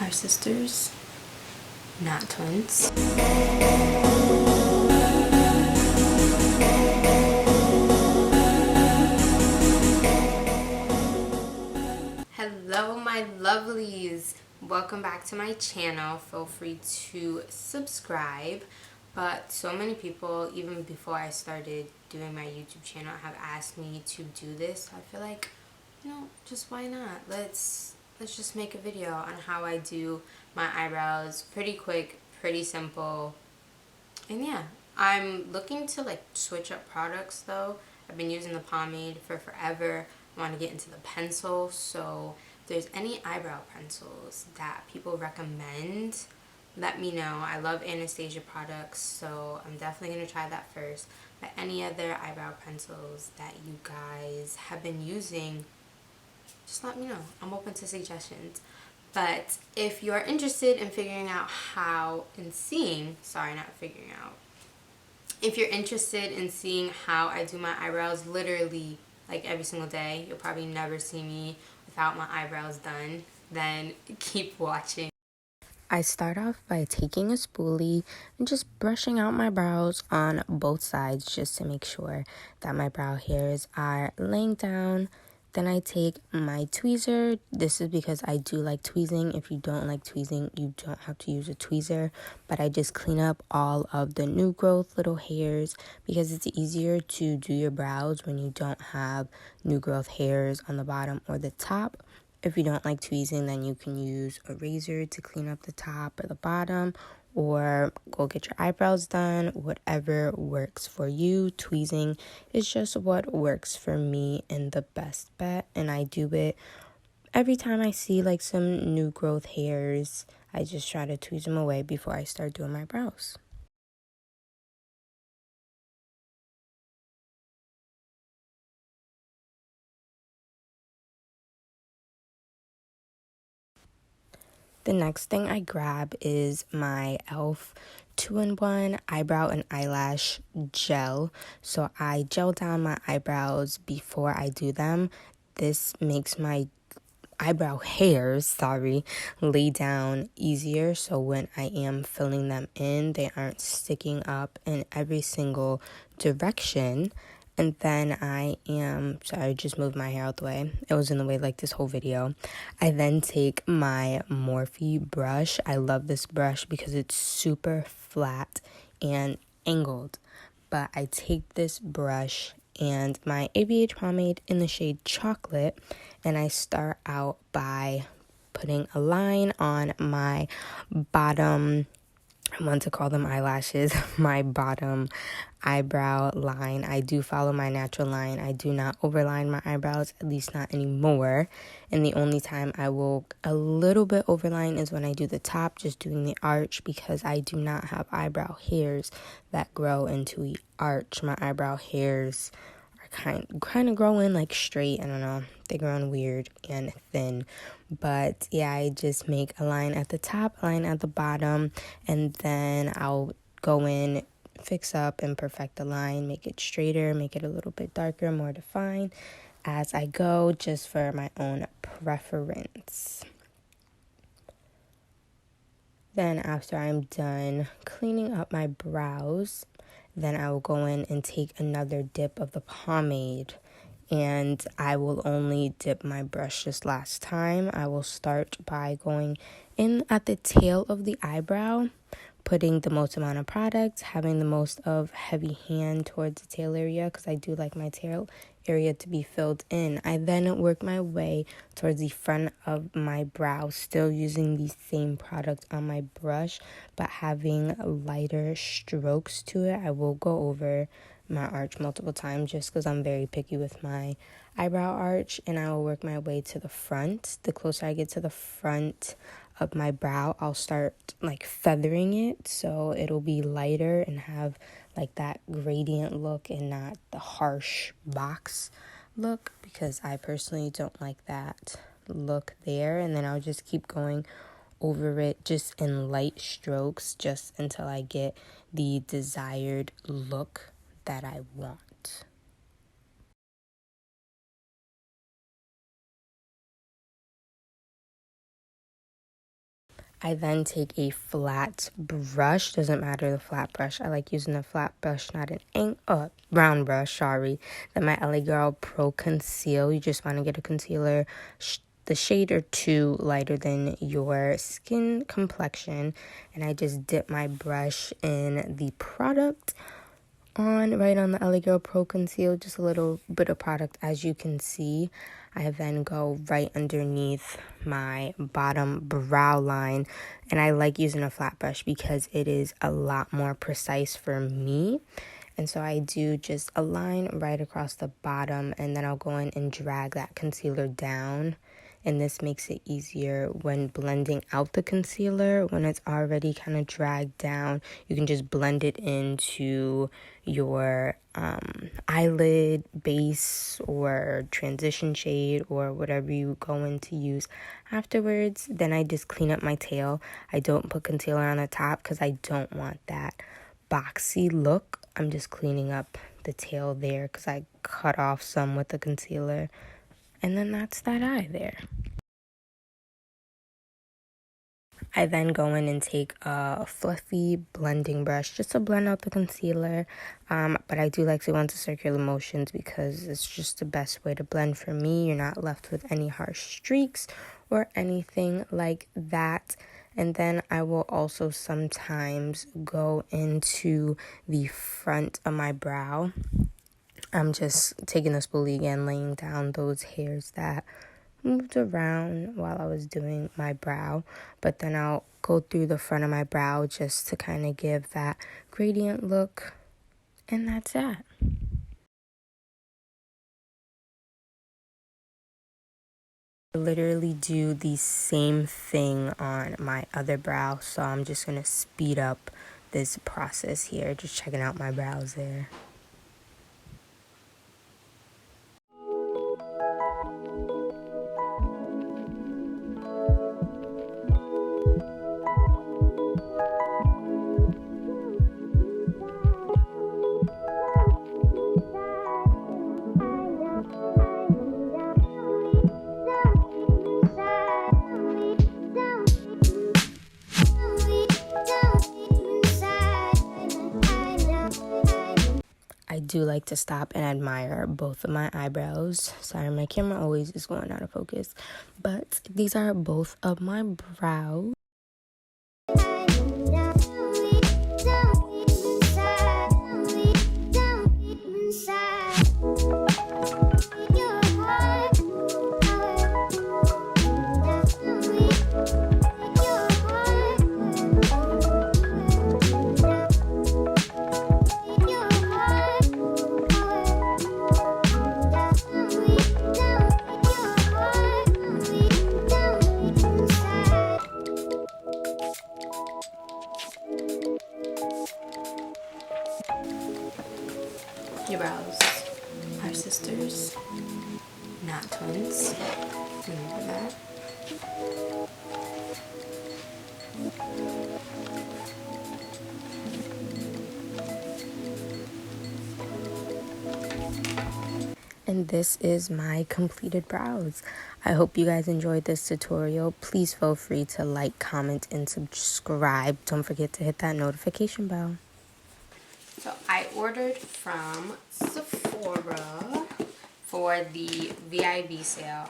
are sisters, not twins. Hello my lovelies, welcome back to my channel. Feel free to subscribe. But so many people, even before I started doing my YouTube channel, have asked me to do this. I feel like, you know, just why not? Let's just make a video on how I do my eyebrows. Pretty quick, pretty simple. And yeah, I'm looking to like switch up products though. I've been using the pomade for forever. I want to get into the pencil, so if there's any eyebrow pencils that people recommend, let me know. I love Anastasia products, so I'm definitely going to try that first. But any other eyebrow pencils that you guys have been using, just let me know. I'm open to suggestions. But if you're interested in figuring out how and seeing, sorry, not figuring out. If you're interested in seeing how I do my eyebrows literally like every single day, you'll probably never see me without my eyebrows done, then keep watching. I start off by taking a spoolie and just brushing out my brows on both sides just to make sure that my brow hairs are laying down. Then I take my tweezer. This is because I do like tweezing. If you don't like tweezing, you don't have to use a tweezer. But I just clean up all of the new growth little hairs because it's easier to do your brows when you don't have new growth hairs on the bottom or the top. If you don't like tweezing, then you can use a razor to clean up the top or the bottom, or go get your eyebrows done, whatever works for you. Tweezing is just what works for me and the best bet, and I do it every time I see like some new growth hairs. I just try to tweeze them away before I start doing my brows. The next thing I grab is my e.l.f. 2-in-1 eyebrow and eyelash gel. So I gel down my eyebrows before I do them. This makes my eyebrow hairs, lay down easier. So when I am filling them in, they aren't sticking up in every single direction. And then I just moved my hair out the way. It was in the way like this whole video. I then take my Morphe brush. I love this brush because it's super flat and angled. But I take this brush and my ABH pomade in the shade Chocolate, and I start out by putting a line on my bottom, I want to call them eyelashes, my bottom eyebrow line. I do follow my natural line. I do not overline my eyebrows, at least not anymore. And the only time I will a little bit overline is when I do the top, just doing the arch, because I do not have eyebrow hairs that grow into the arch. My eyebrow hairs are kind of growing like straight. I don't know. They're growing weird and thin. But yeah, I just make a line at the top, a line at the bottom, and then I'll go in, fix up and perfect the line, make it straighter, make it a little bit darker, more defined as I go, just for my own preference. Then after I'm done cleaning up my brows, then I will go in and take another dip of the pomade. And I will only dip my brush this last time. I will start by going in at the tail of the eyebrow, putting the most amount of product, having the most of heavy hand towards the tail area because I do like my tail area to be filled in. I then work my way towards the front of my brow, still using the same product on my brush, but having lighter strokes to it. I will go over my arch multiple times just because I'm very picky with my eyebrow arch, and I will work my way to the front. The closer I get to the front of my brow, I'll start like feathering it so it'll be lighter and have like that gradient look and not the harsh box look, because I personally don't like that look there. And then I'll just keep going over it just in light strokes just until I get the desired look that I want. I then take a flat brush. Doesn't matter the flat brush. I like using a flat brush, not an round brush, sorry. Then my LA Girl Pro Conceal. You just want to get a concealer the shade or two lighter than your skin complexion. And I just dip my brush in the product right on the LA Girl Pro Conceal, just a little bit of product. As you can see, I then go right underneath my bottom brow line, and I like using a flat brush because it is a lot more precise for me. And so I do just a line right across the bottom, and then I'll go in and drag that concealer down. And this makes it easier when blending out the concealer. When it's already kind of dragged down, you can just blend it into your eyelid base or transition shade or whatever you go in to use afterwards. Then I just clean up my tail. I don't put concealer on the top because I don't want that boxy look. I'm just cleaning up the tail there because I cut off some with the concealer. And then that's that eye there. I then go in and take a fluffy blending brush just to blend out the concealer. But I do like to go into circular motions because it's just the best way to blend for me. You're not left with any harsh streaks or anything like that. And then I will also sometimes go into the front of my brow. I'm just taking a spoolie again, laying down those hairs that moved around while I was doing my brow. But then I'll go through the front of my brow just to kind of give that gradient look. And that's that. I literally do the same thing on my other brow. So I'm just going to speed up this process here. Just checking out my brows there. I do like to stop and admire both of my eyebrows. Sorry, my camera always is going out of focus. But these are both of my brows. Your brows are sisters, not twins. Remember that. And this is my completed brows. I hope you guys enjoyed this tutorial. Please feel free to like, comment, and subscribe. Don't forget to hit that notification bell. So I ordered from Sephora for the VIB sale.